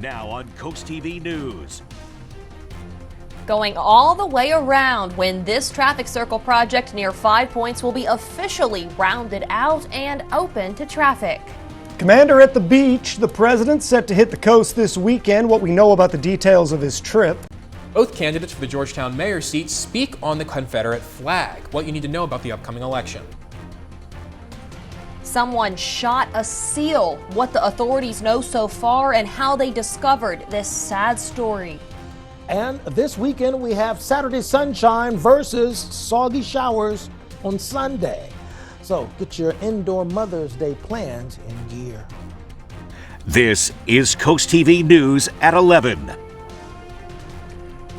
Now on CoastTV News. Going all the way around when this traffic circle project near 5 Points will be officially rounded out and open to traffic. Commander at the beach, the president set to hit the coast this weekend. What we know about the details of his trip. Both candidates for the Georgetown mayor seat speak on the Confederate flag. What you need to know about the upcoming election. Someone shot a seal. What the authorities know so far and how they discovered this sad story. And this weekend we have Saturday sunshine versus soggy showers on Sunday. So get your indoor Mother's Day plans in gear. This is CoastTV News at 11.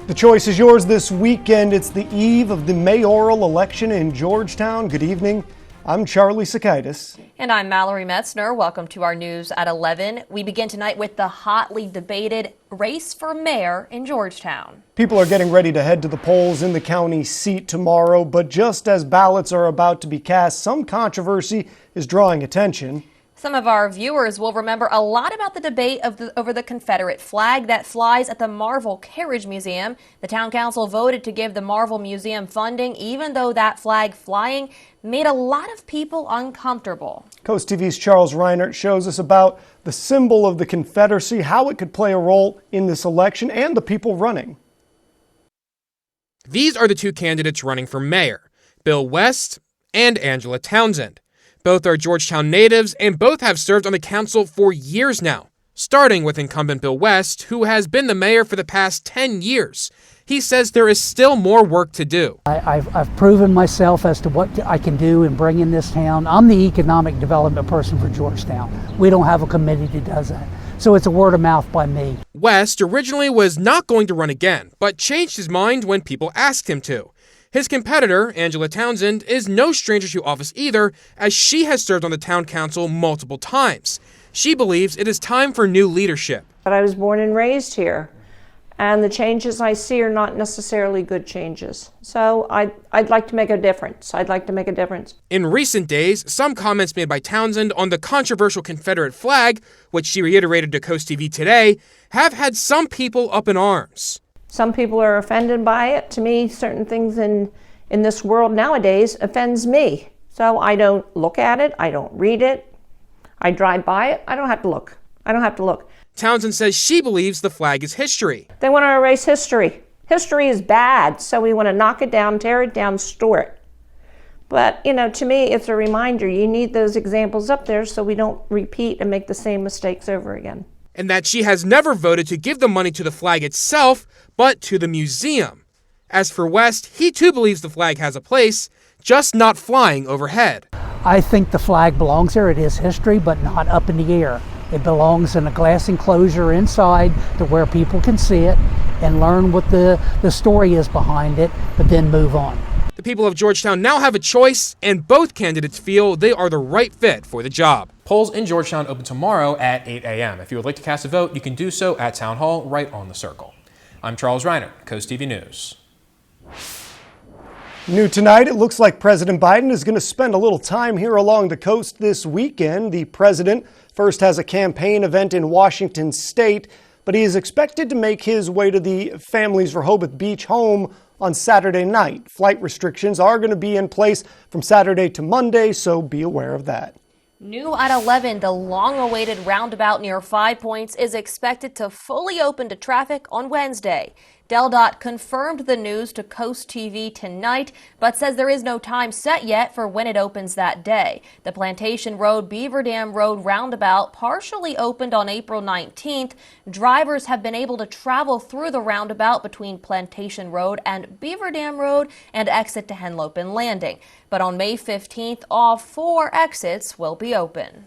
The choice is yours this weekend. It's the eve of the mayoral election in Georgetown. Good evening. I'm Charlie Sakaitis. And I'm Mallory Metzner. Welcome to our News at 11. We begin tonight with the hotly debated race for mayor in Georgetown. People are getting ready to head to the polls in the county seat tomorrow, but just as ballots are about to be cast, some controversy is drawing attention. Some of our viewers will remember a lot about the debate over the Confederate flag that flies at the Marvel Carriage Museum. The town council voted to give the Marvel Museum funding, even though that flag flying made a lot of people uncomfortable. Coast TV's Charles Reinert shows us about the symbol of the Confederacy, how it could play a role in this election, and the people running. These are the two candidates running for mayor, Bill West and Angela Townsend. Both are Georgetown natives and both have served on the council for years now, starting with incumbent Bill West, who has been the mayor for the past 10 years. He says there is still more work to do. I've proven myself as to what I can do and bring in this town. I'm the economic development person for Georgetown. We don't have a committee that does that. So it's a word of mouth by me. West originally was not going to run again, but changed his mind when people asked him to. His competitor, Angela Townsend, is no stranger to office either, as she has served on the town council multiple times. She believes it is time for new leadership. But I was born and raised here, and the changes I see are not necessarily good changes. So I'd like to make a difference. In recent days, some comments made by Townsend on the controversial Confederate flag, which she reiterated to Coast TV today, have had some people up in arms. Some people are offended by it. To me, certain things in this world nowadays offends me. So I don't look at it. I don't read it. I drive by it. I don't have to look. Townsend says she believes the flag is history. They want to erase history. History is bad, so we want to knock it down, tear it down, store it. But, to me, it's a reminder. You need those examples up there so we don't repeat and make the same mistakes over again. And that she has never voted to give the money to the flag itself, but to the museum. As for West, he too believes the flag has a place, just not flying overhead. I think the flag belongs there. It is history, but not up in the air. It belongs in a glass enclosure inside to where people can see it and learn what the story is behind it, but then move on. The people of Georgetown now have a choice, and both candidates feel they are the right fit for the job. Polls in Georgetown open tomorrow at 8 a.m. If you would like to cast a vote, you can do so at Town Hall right on the circle. I'm Charles Reiner, Coast TV News. New tonight, it looks like President Biden is going to spend a little time here along the coast this weekend. The president first has a campaign event in Washington State, but he is expected to make his way to the family's Rehoboth Beach home on Saturday night. Flight restrictions are going to be in place from Saturday to Monday, so be aware of that. New at 11, the long-awaited roundabout near 5 Points is expected to fully open to traffic on Wednesday. DelDOT confirmed the news to Coast TV tonight, but says there is no time set yet for when it opens that day. The Plantation Road Beaver Dam Road roundabout partially opened on April 19th. Drivers have been able to travel through the roundabout between Plantation Road and Beaver Dam Road and exit to Henlopen Landing. But on May 15th, all 4 exits will be open.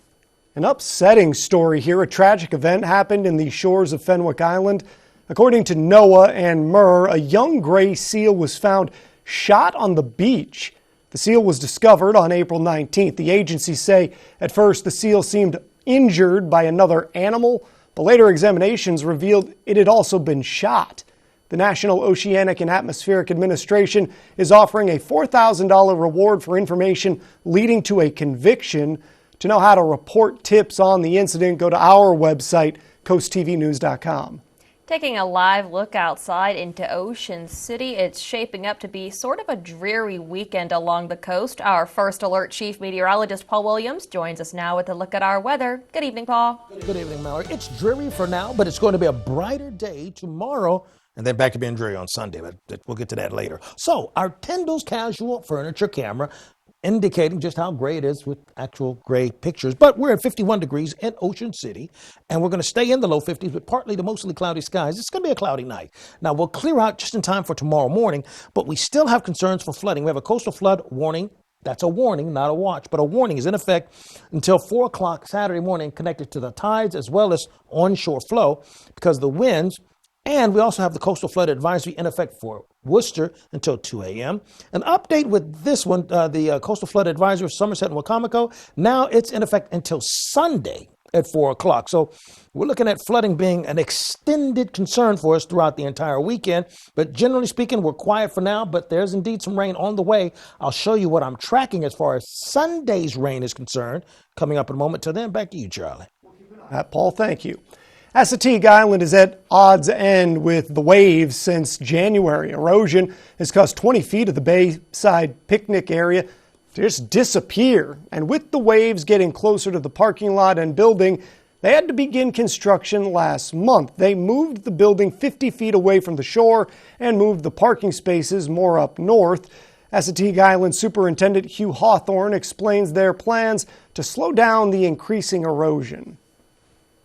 An upsetting story here. A tragic event happened in the shores of Fenwick Island. According to NOAA and MER, a young gray seal was found shot on the beach. The seal was discovered on April 19th. The agencies say at first the seal seemed injured by another animal, but later examinations revealed it had also been shot. The National Oceanic and Atmospheric Administration is offering a $4,000 reward for information leading to a conviction. To know how to report tips on the incident, go to our website, CoastTVnews.com. Taking a live look outside into Ocean City, it's shaping up to be sort of a dreary weekend along the coast. Our First Alert Chief Meteorologist Paul Williams joins us now with a look at our weather. Good evening, Paul. Good evening, Mallory. It's dreary for now, but it's going to be a brighter day tomorrow, and then back to being dreary on Sunday, but we'll get to that later. So our Tyndall's Casual Furniture camera indicating just how gray it is with actual gray pictures. But we're at 51 degrees in Ocean City, and we're going to stay in the low 50s with partly to mostly cloudy skies. It's going to be a cloudy night. Now, we'll clear out just in time for tomorrow morning, but we still have concerns for flooding. We have a coastal flood warning. That's a warning, not a watch, but a warning is in effect until 4 o'clock Saturday morning, connected to the tides as well as onshore flow because of the winds. And we also have the coastal flood advisory in effect for Worcester until 2 a.m. An update with this one, the coastal flood advisory for Somerset and Wacomico. Now it's in effect until Sunday at 4 o'clock. So we're looking at flooding being an extended concern for us throughout the entire weekend. But generally speaking, we're quiet for now, but there's indeed some rain on the way. I'll show you what I'm tracking as far as Sunday's rain is concerned coming up in a moment. Till then, back to you, Charlie. Paul, thank you. Assateague Island is at odds end with the waves since January. Erosion has caused 20 feet of the bayside picnic area to just disappear. And with the waves getting closer to the parking lot and building, they had to begin construction last month. They moved the building 50 feet away from the shore and moved the parking spaces more up north. Assateague Island Superintendent Hugh Hawthorne explains their plans to slow down the increasing erosion.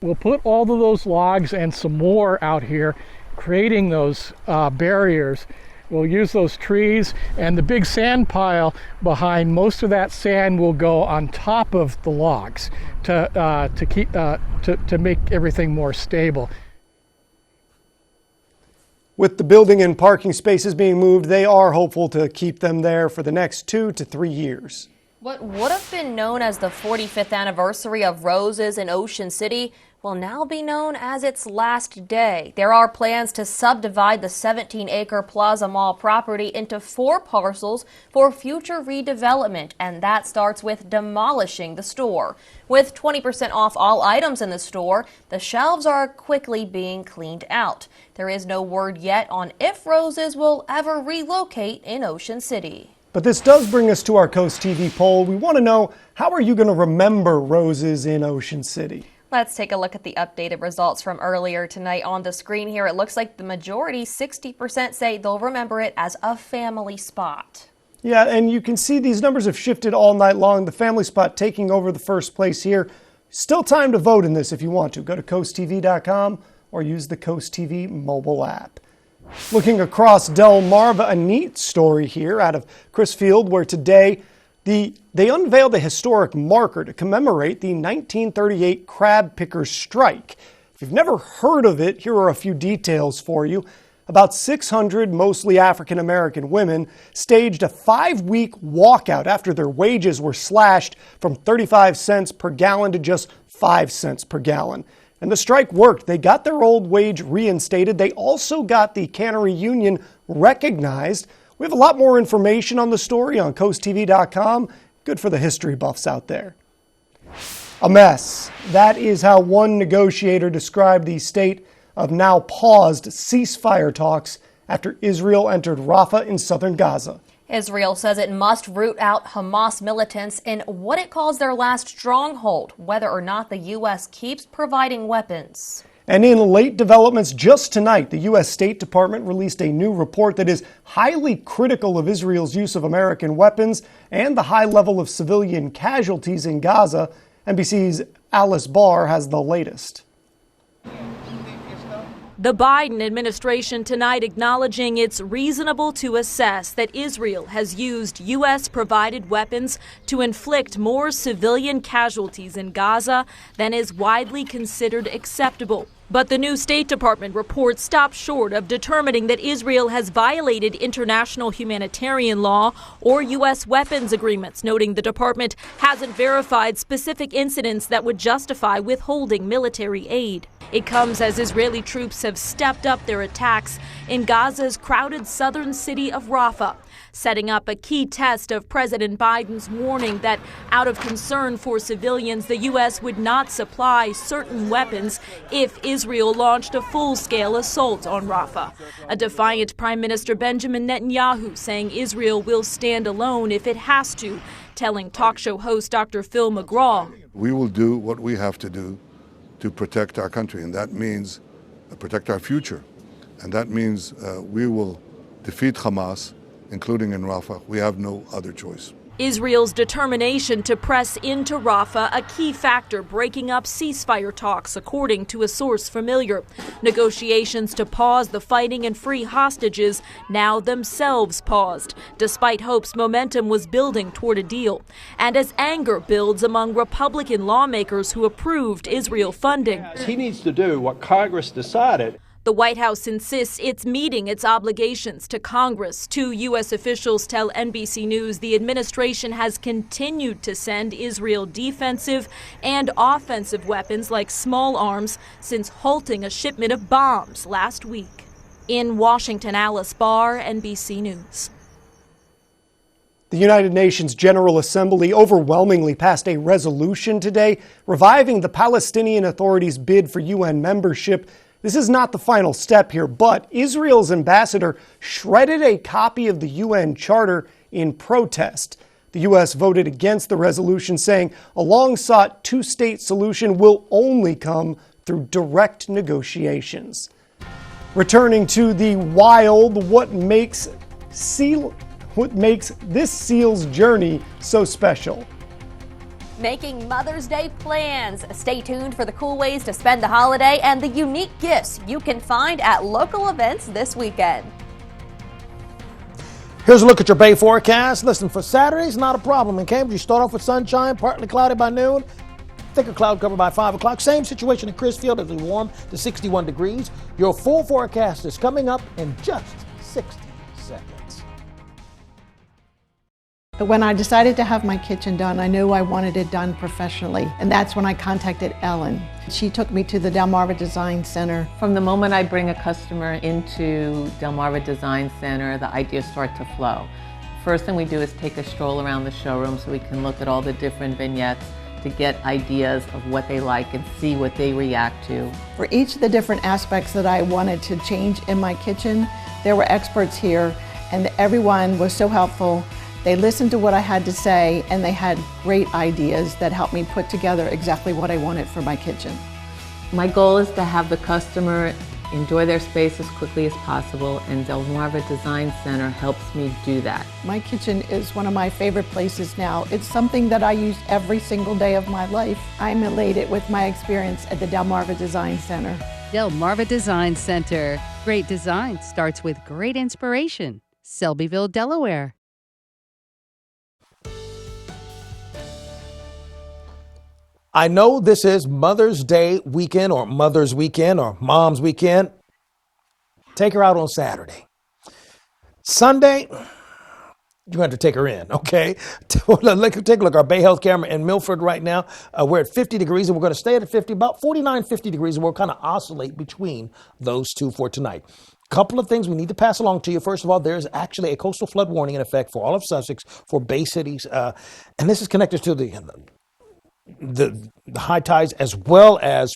We'll put all of those logs and some more out here, creating those barriers. We'll use those trees, and the big sand pile behind, most of that sand will go on top of the logs to make everything more stable. With the building and parking spaces being moved, they are hopeful to keep them there for the next 2 to 3 years. What would have been known as the 45th anniversary of Roses in Ocean City will now be known as its last day. There are plans to subdivide the 17-acre Plaza Mall property into 4 parcels for future redevelopment, and that starts with demolishing the store. With 20% off all items in the store, the shelves are quickly being cleaned out. There is no word yet on if Roses will ever relocate in Ocean City. But this does bring us to our Coast TV poll. We want to know, how are you going to remember Roses in Ocean City? Let's take a look at the updated results from earlier tonight on the screen here. It looks like the majority, 60%, say they'll remember it as a family spot. Yeah, and you can see these numbers have shifted all night long. The family spot taking over the first place here. Still time to vote in this if you want to. Go to CoastTV.com or use the Coast TV mobile app. Looking across Del Mar, a neat story here out of Crisfield, where today they unveiled a historic marker to commemorate the 1938 crab pickers strike. If you've never heard of it, here are a few details for you. About 600 mostly African American women staged a 5-week walkout after their wages were slashed from 35 cents per gallon to just 5 cents per gallon. And the strike worked. They got their old wage reinstated. They also got the cannery union recognized. We have a lot more information on the story on CoastTV.com. Good for the history buffs out there. A mess. That is how one negotiator described the state of now paused ceasefire talks after Israel entered Rafah in southern Gaza. Israel says it must root out Hamas militants in what it calls their last stronghold, whether or not the U.S. keeps providing weapons. And in late developments just tonight, the U.S. State Department released a new report that is highly critical of Israel's use of American weapons and the high level of civilian casualties in Gaza. NBC's Alice Barr has the latest. The Biden administration tonight acknowledging it's reasonable to assess that Israel has used U.S.-provided weapons to inflict more civilian casualties in Gaza than is widely considered acceptable. But the new State Department report stops short of determining that Israel has violated international humanitarian law or U.S. weapons agreements, noting the department hasn't verified specific incidents that would justify withholding military aid. It comes as Israeli troops have stepped up their attacks in Gaza's crowded southern city of Rafah. setting up a key test of President Biden's warning that out of concern for civilians, the U.S. would not supply certain weapons if Israel launched a full-scale assault on Rafah. A defiant Prime Minister Benjamin Netanyahu saying Israel will stand alone if it has to, telling talk show host Dr. Phil McGraw, "We will do what we have to do to protect our country, and that means protect our future. And that means we will defeat Hamas, including in Rafah. We have no other choice." Israel's determination to press into Rafah, a key factor breaking up ceasefire talks, according to a source familiar. Negotiations to pause the fighting and free hostages now themselves paused, despite hopes momentum was building toward a deal. And as anger builds among Republican lawmakers who approved Israel funding. He needs to do what Congress decided. The White House insists it's meeting its obligations to Congress. Two U.S. officials tell NBC News the administration has continued to send Israel defensive and offensive weapons like small arms since halting a shipment of bombs last week. In Washington, Alice Barr, NBC News. The United Nations General Assembly overwhelmingly passed a resolution today reviving the Palestinian Authority's bid for UN membership. This is not the final step here, but Israel's ambassador shredded a copy of the UN Charter in protest. The U.S. voted against the resolution, saying a long-sought two-state solution will only come through direct negotiations. Returning to the wild, what makes this seal's journey so special? Making Mother's Day plans. Stay tuned for the cool ways to spend the holiday and the unique gifts you can find at local events this weekend. Here's a look at your Bay forecast. Listen, for Saturday's not a problem. In Cambridge, you start off with sunshine, partly cloudy by noon, thicker cloud cover by 5 o'clock. Same situation in Crisfield as we warm to 61 degrees. Your full forecast is coming up in just 60 seconds. When I decided to have my kitchen done, I knew I wanted it done professionally, and that's when I contacted Ellen. She took me to the Delmarva Design Center. From the moment I bring a customer into Delmarva Design Center, the ideas start to flow. First thing we do is take a stroll around the showroom so we can look at all the different vignettes to get ideas of what they like and see what they react to. For each of the different aspects that I wanted to change in my kitchen, there were experts here, and everyone was so helpful. They listened to what I had to say, and they had great ideas that helped me put together exactly what I wanted for my kitchen. My goal is to have the customer enjoy their space as quickly as possible, and Delmarva Design Center helps me do that. My kitchen is one of my favorite places now. It's something that I use every single day of my life. I'm elated with my experience at the Delmarva Design Center. Delmarva Design Center. Great design starts with great inspiration. Selbyville, Delaware. I know this is Mother's Day weekend or Mother's Weekend or Mom's Weekend. Take her out on Saturday. Sunday, you have to take her in, okay? Take a look at our Bay Health camera in Milford right now. We're at 50 degrees and we're going to stay at 50, about 49, 50 degrees, and we'll kind of oscillate between those two for tonight. Couple of things we need to pass along to you. First of all, there's actually a coastal flood warning in effect for all of Sussex, for Bay cities, and this is connected to the high tides, as well as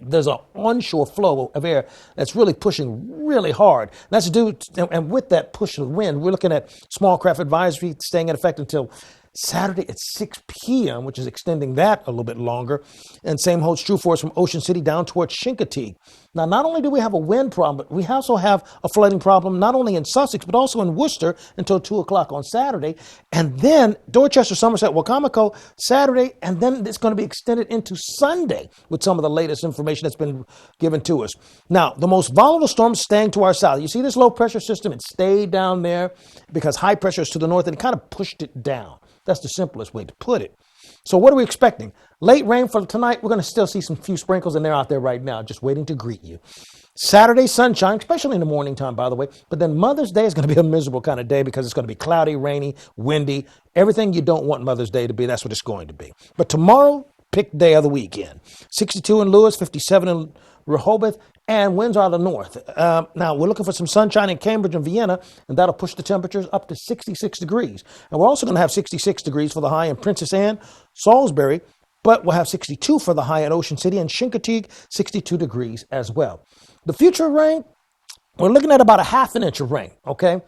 there's an onshore flow of air that's really pushing really hard. That's due to, and with that push of the wind, we're looking at small craft advisory staying in effect until Saturday at 6 p.m., which is extending that a little bit longer. And same holds true for us from Ocean City down towards Chincoteague. Now, not only do we have a wind problem, but we also have a flooding problem, not only in Sussex, but also in Worcester until 2 o'clock on Saturday. And then Dorchester, Somerset, Wacomico, Saturday, and then it's going to be extended into Sunday with some of the latest information that's been given to us. Now, the most volatile storm staying to our south. You see this low pressure system? It stayed down there because high pressure is to the north and it kind of pushed it down. That's the simplest way to put it. So what are we expecting? Late rain for tonight. We're going to still see some few sprinkles, and they're out there right now, just waiting to greet you. Saturday, sunshine, especially in the morning time, by the way. But then Mother's Day is going to be a miserable kind of day because it's going to be cloudy, rainy, windy. Everything you don't want Mother's Day to be, that's what it's going to be. But tomorrow, pick day of the weekend. 62 in Lewis, 57 in Rehoboth, and winds are out of the north. Now, we're looking for some sunshine in Cambridge and Vienna, and that'll push the temperatures up to 66 degrees. And we're also going to have 66 degrees for the high in Princess Anne, Salisbury, but we'll have 62 for the high in Ocean City, and Chincoteague, 62 degrees as well. The future of rain, we're looking at about a half an inch of rain, okay?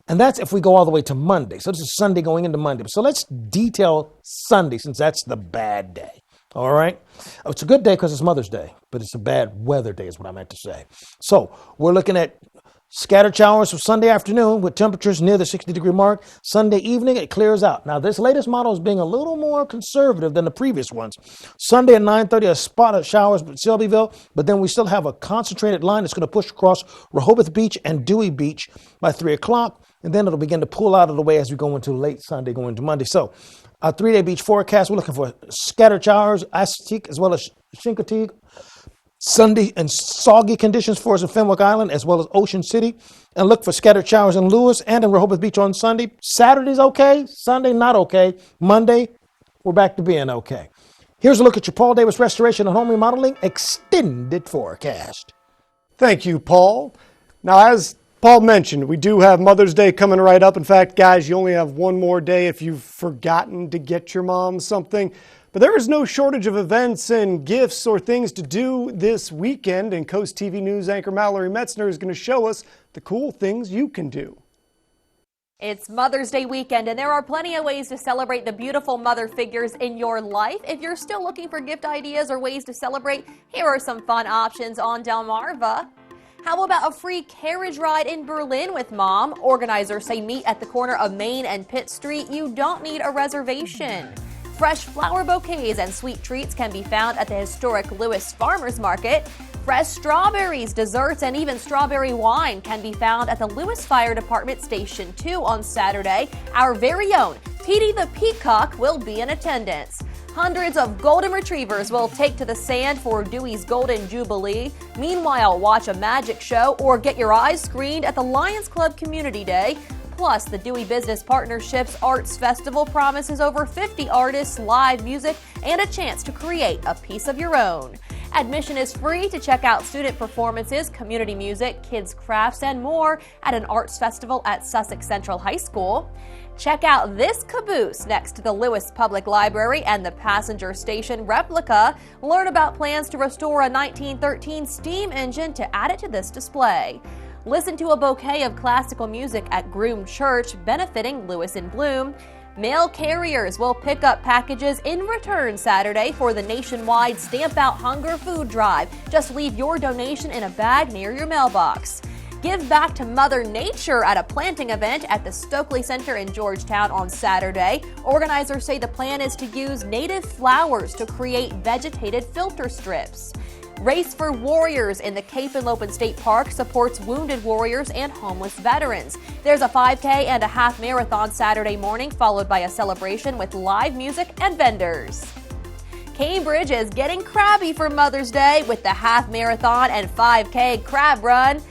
And that's if we go all the way to Monday. So this is Sunday going into Monday. So let's detail Sunday, since that's the bad day. All right. It's a good day because it's Mother's Day, but it's a bad weather day is what I meant to say. So we're looking at scattered showers for Sunday afternoon with temperatures near the 60-degree mark. Sunday evening, it clears out. Now, this latest model is being a little more conservative than the previous ones. Sunday at 9:30, a spot of showers at Shelbyville, but then we still have a concentrated line that's going to push across Rehoboth Beach and Dewey Beach by 3 o'clock, and then it'll begin to pull out of the way as we go into late Sunday, going into Monday. So our 3-day beach forecast, we're looking for scattered showers, Assateague, as well as Chincoteague. Sunday and soggy conditions for us in Fenwick Island, as well as Ocean City. And look for scattered showers in Lewis and in Rehoboth Beach on Sunday. Saturday's okay. Sunday, not okay. Monday, we're back to being okay. Here's a look at your Paul Davis Restoration and Home Remodeling extended forecast. Thank you, Paul. Now, as Paul mentioned, we do have Mother's Day coming right up. In fact, guys, you only have one more day if you've forgotten to get your mom something. But there is no shortage of events and gifts or things to do this weekend, and Coast TV News anchor Mallory Metzner is going to show us the cool things you can do. It's Mother's Day weekend, and there are plenty of ways to celebrate the beautiful mother figures in your life. If you're still looking for gift ideas or ways to celebrate, here are some fun options on Delmarva. How about a free carriage ride in Berlin with Mom? Organizers say meet at the corner of Main and Pitt Street. You don't need a reservation. Fresh flower bouquets and sweet treats can be found at the historic Lewis Farmers Market. Fresh strawberries, desserts, and even strawberry wine can be found at the Lewis Fire Department Station 2 on Saturday. Our very own Petey the Peacock will be in attendance. Hundreds of golden retrievers will take to the sand for Dewey's Golden Jubilee. Meanwhile, watch a magic show or get your eyes screened at the Lions Club Community Day. Plus, the Dewey Business Partnerships Arts Festival promises over 50 artists, live music, and a chance to create a piece of your own. Admission is free to check out student performances, community music, kids' crafts, and more at an arts festival at Sussex Central High School. Check out this caboose next to the Lewis Public Library and the passenger station replica. Learn about plans to restore a 1913 steam engine to add it to this display. Listen to a bouquet of classical music at Groom Church, benefiting Lewis in Bloom. Mail carriers will pick up packages in return Saturday for the nationwide Stamp Out Hunger Food Drive. Just leave your donation in a bag near your mailbox. Give back to Mother Nature at a planting event at the Stokely Center in Georgetown on Saturday. Organizers say the plan is to use native flowers to create vegetated filter strips. Race for Warriors in the Cape and Lopin State Park supports wounded warriors and homeless veterans. There's a 5K and a half marathon Saturday morning, followed by a celebration with live music and vendors. Cambridge is getting crabby for Mother's Day with the half marathon and 5K crab run.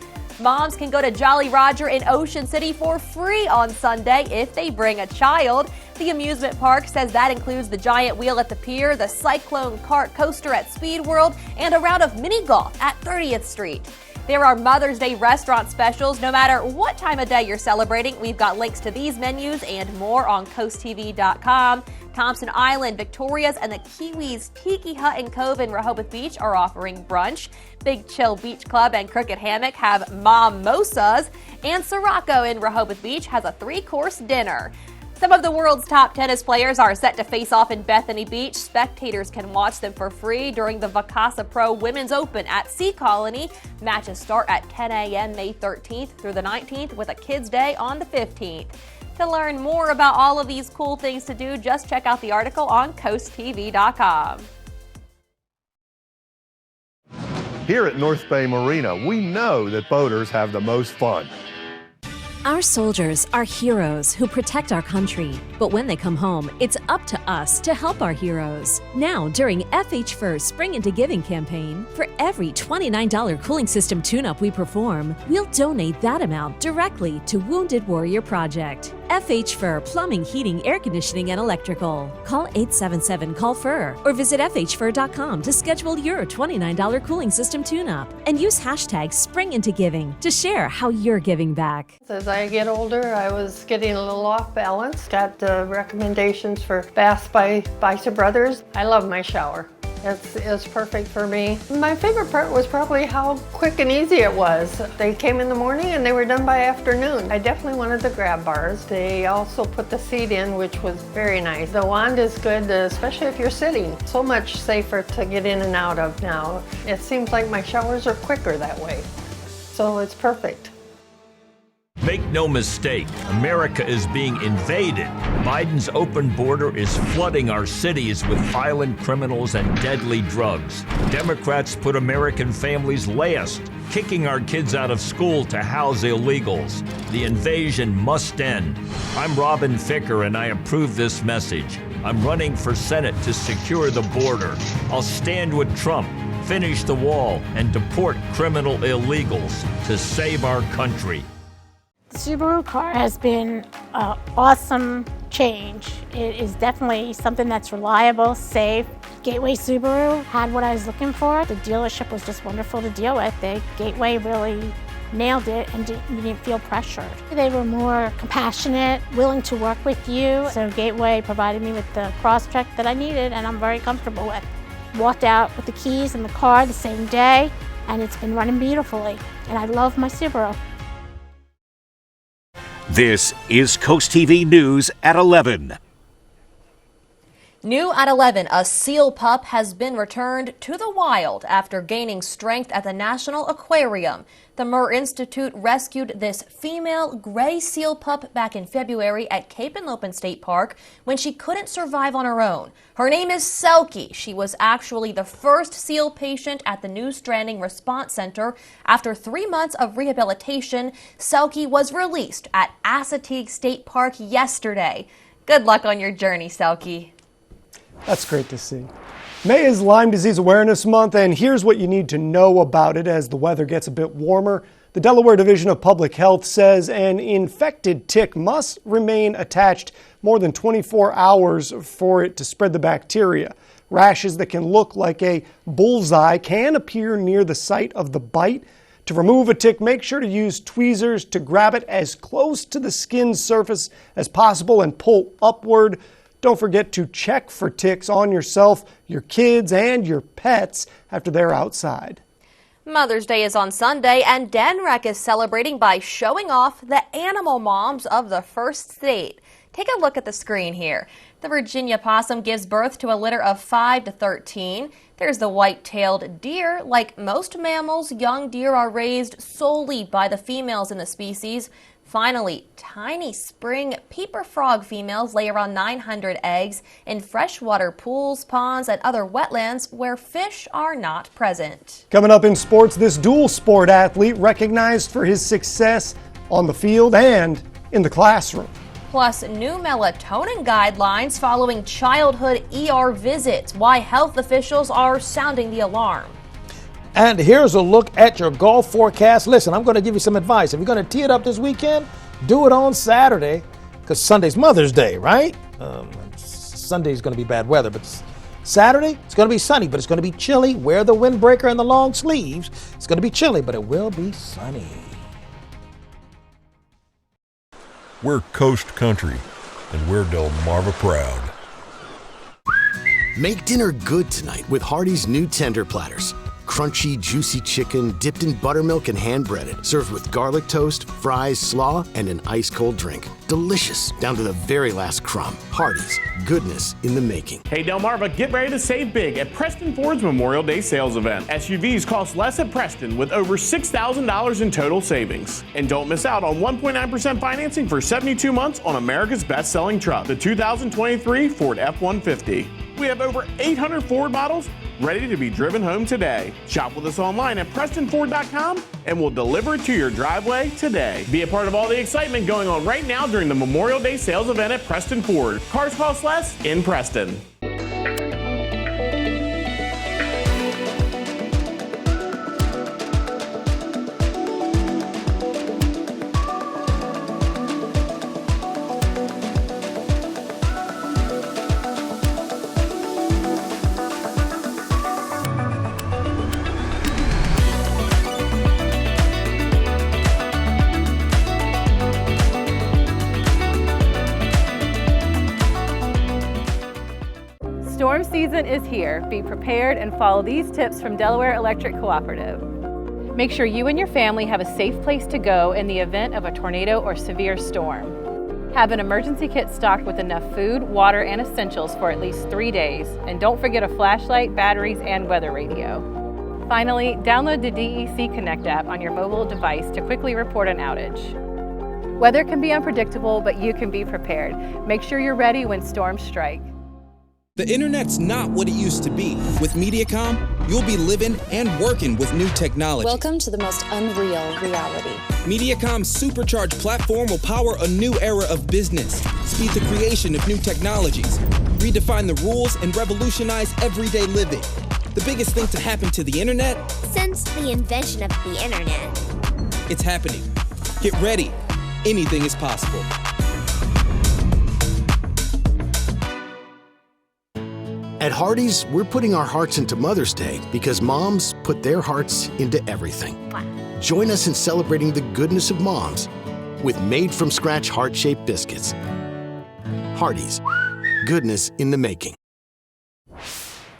Moms can go to Jolly Roger in Ocean City for free on Sunday if they bring a child. The amusement park says that includes the giant wheel at the pier, the Cyclone Kart coaster at Speed World, and a round of mini golf at 30th Street. There are Mother's Day restaurant specials. No matter what time of day you're celebrating, we've got links to these menus and more on CoastTV.com. Thompson Island, Victoria's, and the Kiwis Tiki Hut and Cove in Rehoboth Beach are offering brunch. Big Chill Beach Club and Crooked Hammock have mimosas, and Sirocco in Rehoboth Beach has a 3-course dinner. Some of the world's top tennis players are set to face off in Bethany Beach. Spectators can watch them for free during the Vacasa Pro Women's Open at Sea Colony. Matches start at 10 a.m. May 13th through the 19th with a Kids Day on the 15th. To learn more about all of these cool things to do, just check out the article on CoastTV.com. Here at North Bay Marina, we know that boaters have the most fun. Our soldiers are heroes who protect our country. But when they come home, it's up to us to help our heroes. Now, during FH First Spring Into Giving campaign, for every $29 cooling system tune-up we perform, we'll donate that amount directly to Wounded Warrior Project. FH Fur Plumbing, Heating, Air Conditioning, and Electrical. Call 877-CALL-FUR or visit FHFur.com to schedule your $29 cooling system tune-up. And use hashtag SpringIntoGiving to share how you're giving back. As I get older, I was getting a little off balance. Got recommendations for baths by Bicep Brothers. I love my shower. It's perfect for me. My favorite part was probably how quick and easy it was. They came in the morning and they were done by afternoon. I definitely wanted the grab bars. They also put the seat in, which was very nice. The wand is good, especially if you're sitting. So much safer to get in and out of now. It seems like my showers are quicker that way. So it's perfect. Make no mistake, America is being invaded. Biden's open border is flooding our cities with violent criminals and deadly drugs. Democrats put American families last, kicking our kids out of school to house illegals. The invasion must end. I'm Robin Ficker and I approve this message. I'm running for Senate to secure the border. I'll stand with Trump, finish the wall, and deport criminal illegals to save our country. The Subaru car has been an awesome change. It is definitely something that's reliable, safe. Gateway Subaru had what I was looking for. The dealership was just wonderful to deal with. Gateway really nailed it and you didn't feel pressured. They were more compassionate, willing to work with you. So Gateway provided me with the cross-check that I needed and I'm very comfortable with. Walked out with the keys in the car the same day and it's been running beautifully. And I love my Subaru. This is Coast TV News at 11. New at 11, a seal pup has been returned to the wild after gaining strength at the National Aquarium. The Murr Institute rescued this female gray seal pup back in February at Cape and Lopin State Park when she couldn't survive on her own. Her name is Selkie. She was actually the first seal patient at the New Stranding Response Center. After 3 months of rehabilitation, Selkie was released at Assateague State Park yesterday. Good luck on your journey, Selkie. That's great to see. May is Lyme Disease Awareness Month, and here's what you need to know about it as the weather gets a bit warmer. The Delaware Division of Public Health says an infected tick must remain attached more than 24 hours for it to spread the bacteria. Rashes that can look like a bullseye can appear near the site of the bite. To remove a tick, make sure to use tweezers to grab it as close to the skin surface as possible and pull upward. Don't forget to check for ticks on yourself, your kids, and your pets after they're outside. Mother's Day is on Sunday, and DNREC is celebrating by showing off the animal moms of the first state. Take a look at the screen here. The Virginia possum gives birth to a litter of 5 to 13. There's the white-tailed deer. Like most mammals, young deer are raised solely by the females in the species. Finally, tiny spring peeper frog females lay around 900 eggs in freshwater pools, ponds, and other wetlands where fish are not present. Coming up in sports, this dual sport athlete recognized for his success on the field and in the classroom. Plus, new melatonin guidelines following childhood ER visits, why health officials are sounding the alarm. And here's a look at your golf forecast. Listen, I'm going to give you some advice. If you're going to tee it up this weekend, do it on Saturday, because Sunday's Mother's Day, right? Sunday's going to be bad weather, but Saturday, it's going to be sunny, but it's going to be chilly. Wear the windbreaker and the long sleeves. It's going to be chilly, but it will be sunny. We're Coast Country, and we're Delmarva proud. Make dinner good tonight with Hardee's new tender platters. Crunchy, juicy chicken dipped in buttermilk and hand-breaded, served with garlic toast, fries, slaw, and an ice-cold drink. Delicious, down to the very last crumb. Hardee's, goodness in the making. Hey Delmarva, get ready to save big at Preston Ford's Memorial Day sales event. SUVs cost less at Preston with over $6,000 in total savings. And don't miss out on 1.9% financing for 72 months on America's best-selling truck, the 2023 Ford F-150. We have over 800 Ford models ready to be driven home today. Shop with us online at PrestonFord.com and we'll deliver it to your driveway today. Be a part of all the excitement going on right now during the Memorial Day sales event at Preston Ford. Cars cost less in Preston. season is here. Be prepared and follow these tips from Delaware Electric Cooperative. Make sure you and your family have a safe place to go in the event of a tornado or severe storm. Have an emergency kit stocked with enough food, water, and essentials for at least 3 days. And don't forget a flashlight, batteries, and weather radio. Finally, download the DEC Connect app on your mobile device to quickly report an outage. Weather can be unpredictable, but you can be prepared. Make sure you're ready when storms strike. The internet's not what it used to be. With MediaCom, you'll be living and working with new technology. Welcome to the most unreal reality. MediaCom's supercharged platform will power a new era of business, speed the creation of new technologies, redefine the rules, and revolutionize everyday living. The biggest thing to happen to the internet? Since the invention of the internet. It's happening. Get ready. Anything is possible. At Hardee's, we're putting our hearts into Mother's Day because moms put their hearts into everything. Join us in celebrating the goodness of moms with made-from-scratch heart-shaped biscuits. Hardee's, goodness in the making.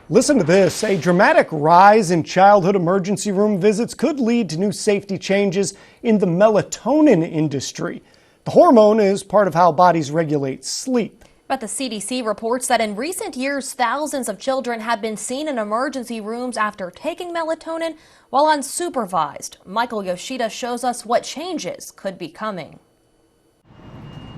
Listen to this. A dramatic rise in childhood emergency room visits could lead to new safety changes in the melatonin industry. The hormone is part of how bodies regulate sleep. But the CDC reports that in recent years, thousands of children have been seen in emergency rooms after taking melatonin while unsupervised. Michael Yoshida shows us what changes could be coming.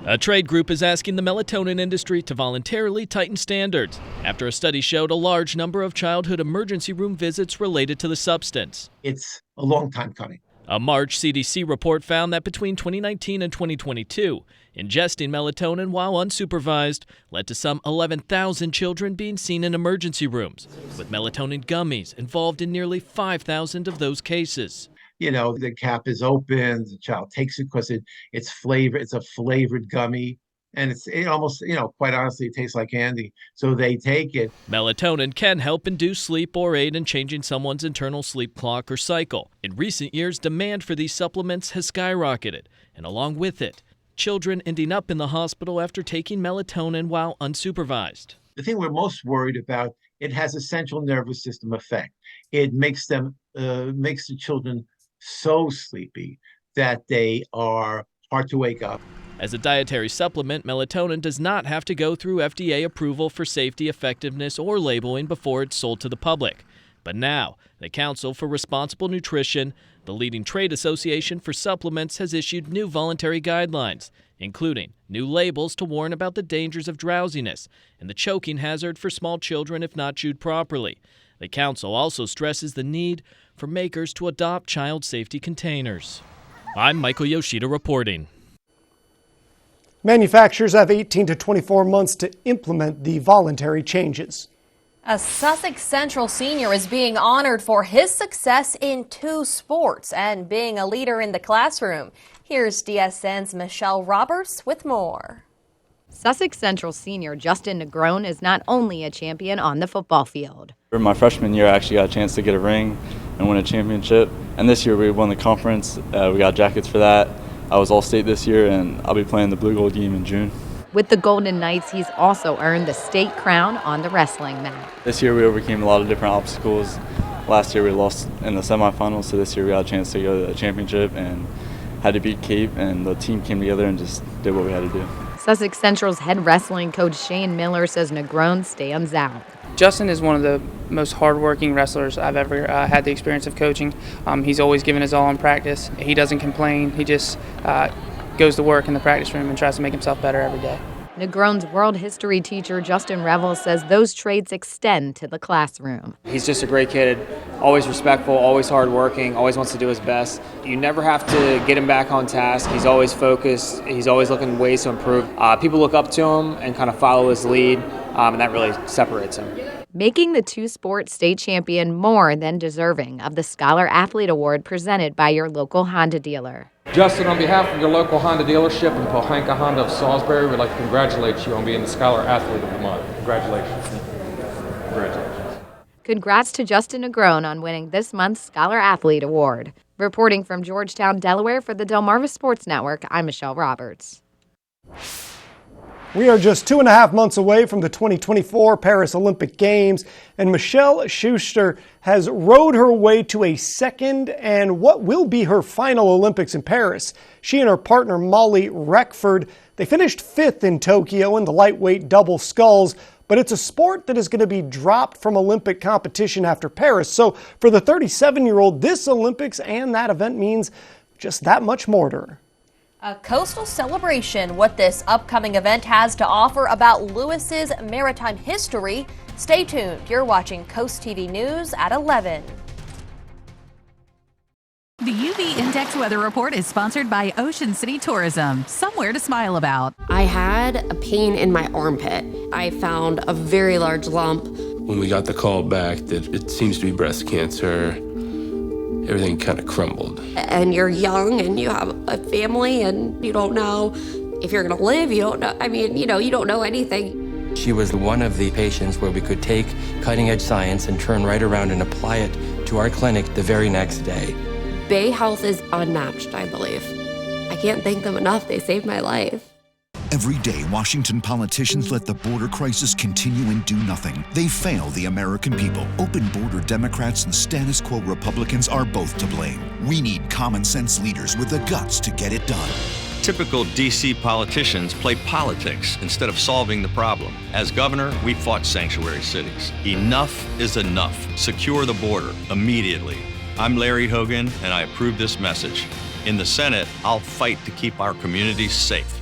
A trade group is asking the melatonin industry to voluntarily tighten standards after a study showed a large number of childhood emergency room visits related to the substance. It's a long time coming. A March CDC report found that between 2019 and 2022, ingesting melatonin while unsupervised led to some 11,000 children being seen in emergency rooms, with melatonin gummies involved in nearly 5,000 of those cases. You know, the cap is open, the child takes it because it's flavored, it's a flavored gummy. And it almost, quite honestly, it tastes like candy. So they take it. Melatonin can help induce sleep or aid in changing someone's internal sleep clock or cycle. In recent years, demand for these supplements has skyrocketed. And along with it, children ending up in the hospital after taking melatonin while unsupervised. The thing we're most worried about, it has a central nervous system effect. It makes the children so sleepy that they are hard to wake up. As a dietary supplement, melatonin does not have to go through FDA approval for safety, effectiveness, or labeling before it's sold to the public. But now, the Council for Responsible Nutrition, the leading trade association for supplements, has issued new voluntary guidelines, including new labels to warn about the dangers of drowsiness and the choking hazard for small children if not chewed properly. The Council also stresses the need for makers to adopt child safety containers. I'm Michael Yoshida reporting. Manufacturers have 18 to 24 months to implement the voluntary changes. A Sussex Central senior is being honored for his success in 2 sports and being a leader in the classroom. Here's DSN's Michelle Roberts with more. Sussex Central senior Justin Negron is not only a champion on the football field. In my freshman year, I actually got a chance to get a ring and win a championship. And this year we won the conference. We got jackets for that. I was All-State this year, and I'll be playing the Blue Gold game in June. With the Golden Knights, he's also earned the state crown on the wrestling mat. This year we overcame a lot of different obstacles. Last year we lost in the semifinals, so this year we got a chance to go to the championship and had to beat Cape, and the team came together and just did what we had to do. Sussex Central's head wrestling coach Shane Miller says Negron stands out. Justin is one of the most hardworking wrestlers I've ever had the experience of coaching. He's always given his all in practice. He doesn't complain. He just goes to work in the practice room and tries to make himself better every day. Negron's world history teacher Justin Revel says those traits extend to the classroom. He's just a great kid, always respectful, always hardworking, always wants to do his best. You never have to get him back on task. He's always focused. He's always looking ways to improve. People look up to him and kind of follow his lead, and that really separates him. Making the 2-sport state champion more than deserving of the Scholar Athlete Award presented by your local Honda dealer. Justin, on behalf of your local Honda dealership and Pohanka Honda of Salisbury, we'd like to congratulate you on being the Scholar Athlete of the Month. Congratulations. Congratulations. Congrats to Justin Negron on winning this month's Scholar Athlete Award. Reporting from Georgetown, Delaware for the Delmarva Sports Network, I'm Michelle Roberts. We are just 2.5 months away from the 2024 Paris Olympic Games, and Michelle Schuster has rowed her way to a second and what will be her final Olympics in Paris. She and her partner Molly Reckford, they finished 5th in Tokyo in the lightweight double sculls, but it's a sport that is going to be dropped from Olympic competition after Paris. So for the 37-year-old, this Olympics and that event means just that much more to her. A coastal celebration, what this upcoming event has to offer about Lewis's maritime history. Stay tuned. You're watching Coast TV News at 11. The UV Index Weather Report is sponsored by Ocean City Tourism, somewhere to smile about. I had a pain in my armpit. I found a very large lump. When we got the call back that it seems to be breast cancer, everything kind of crumbled. And you're young and you have a family and you don't know if you're going to live. You don't know. I mean, you don't know anything. She was one of the patients where we could take cutting-edge science and turn right around and apply it to our clinic the very next day. Bay Health is unmatched, I believe. I can't thank them enough. They saved my life. Every day, Washington politicians let the border crisis continue and do nothing. They fail the American people. Open border Democrats and status quo Republicans are both to blame. We need common sense leaders with the guts to get it done. Typical D.C. politicians play politics instead of solving the problem. As governor, we fought sanctuary cities. Enough is enough. Secure the border immediately. I'm Larry Hogan, and I approve this message. In the Senate, I'll fight to keep our communities safe.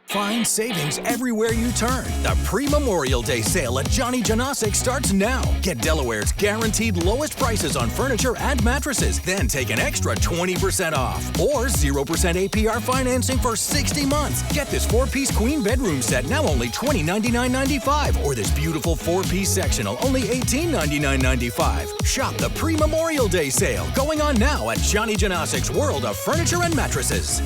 Find savings everywhere you turn. The pre-Memorial Day sale at Johnny Janosic starts now. Get Delaware's guaranteed lowest prices on furniture and mattresses. Then take an extra 20% off. Or 0% APR financing for 60 months. Get this 4-piece queen bedroom set now only $20.99.95. Or this beautiful 4-piece sectional only $18.99.95. Shop the pre-Memorial Day sale going on now at Johnny Janosic's World of Furniture and Mattresses.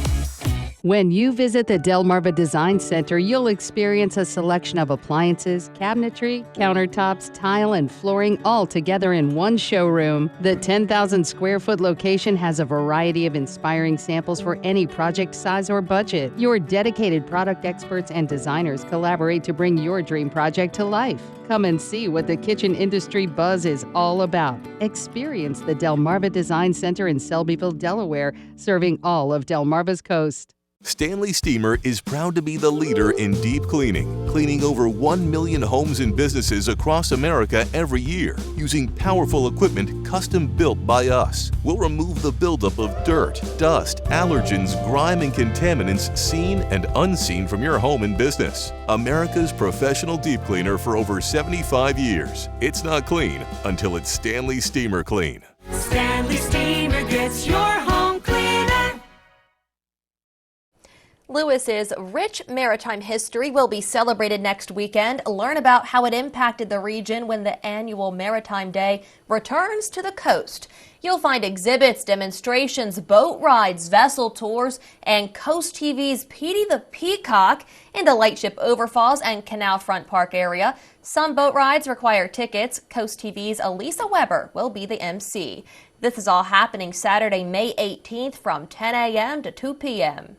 When you visit the Delmarva Design Center, you'll experience a selection of appliances, cabinetry, countertops, tile, and flooring all together in one showroom. The 10,000 square foot location has a variety of inspiring samples for any project size or budget. Your dedicated product experts and designers collaborate to bring your dream project to life. Come and see what the kitchen industry buzz is all about. Experience the Delmarva Design Center in Selbyville, Delaware, serving all of Delmarva's coast. Stanley Steamer is proud to be the leader in deep cleaning, cleaning over 1 million homes and businesses across America every year, using powerful equipment custom built by us. We'll remove the buildup of dirt, dust, allergens, grime, and contaminants seen and unseen from your home and business. America's professional deep cleaner for over 75 years. It's not clean until it's Stanley Steamer Clean. Stanley Steamer gets your home cleaner. Lewis's rich maritime history will be celebrated next weekend. Learn about how it impacted the region when the annual Maritime Day returns to the coast. You'll find exhibits, demonstrations, boat rides, vessel tours, and Coast TV's Petey the Peacock in the Lightship Overfalls and Canal Front Park area. Some boat rides require tickets. Coast TV's Elisa Weber will be the MC. This is all happening Saturday, May 18th from 10 a.m. to 2 p.m.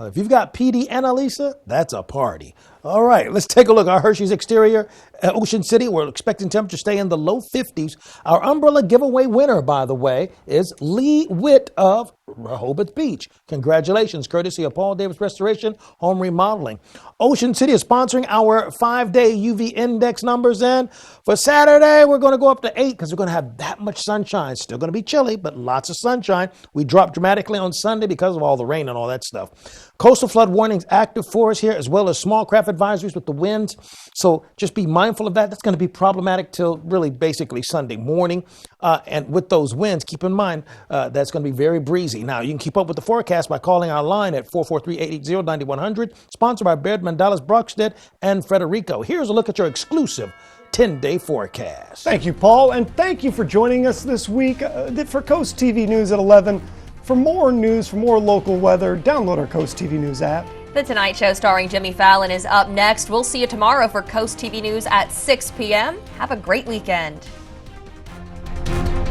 If you've got PD and Elisa, that's a party. All right, let's take a look at Hershey's exterior at Ocean City. We're expecting temperatures to stay in the low 50s. Our umbrella giveaway winner, by the way, is Lee Witt of Rehoboth Beach. Congratulations, courtesy of Paul Davis Restoration Home Remodeling. Ocean City is sponsoring our 5-day UV index numbers. And for Saturday, we're going to go up to 8 because we're going to have that much sunshine. Still going to be chilly, but lots of sunshine. We dropped dramatically on Sunday because of all the rain and all that stuff. Coastal flood warnings active for us here, as well as small craft advisories with the winds. So just be mindful of that. That's going to be problematic till really basically Sunday morning. And with those winds, keep in mind that's going to be very breezy. Now, you can keep up with the forecast by calling our line at 443-880-9100, sponsored by Baird, Mandalas, Brockstead, and Frederico. Here's a look at your exclusive 10-day forecast. Thank you, Paul, and thank you for joining us this week for Coast TV News at 11. For more news, for more local weather, download our Coast TV News app. The Tonight Show starring Jimmy Fallon is up next. We'll see you tomorrow for Coast TV News at 6 p.m. Have a great weekend.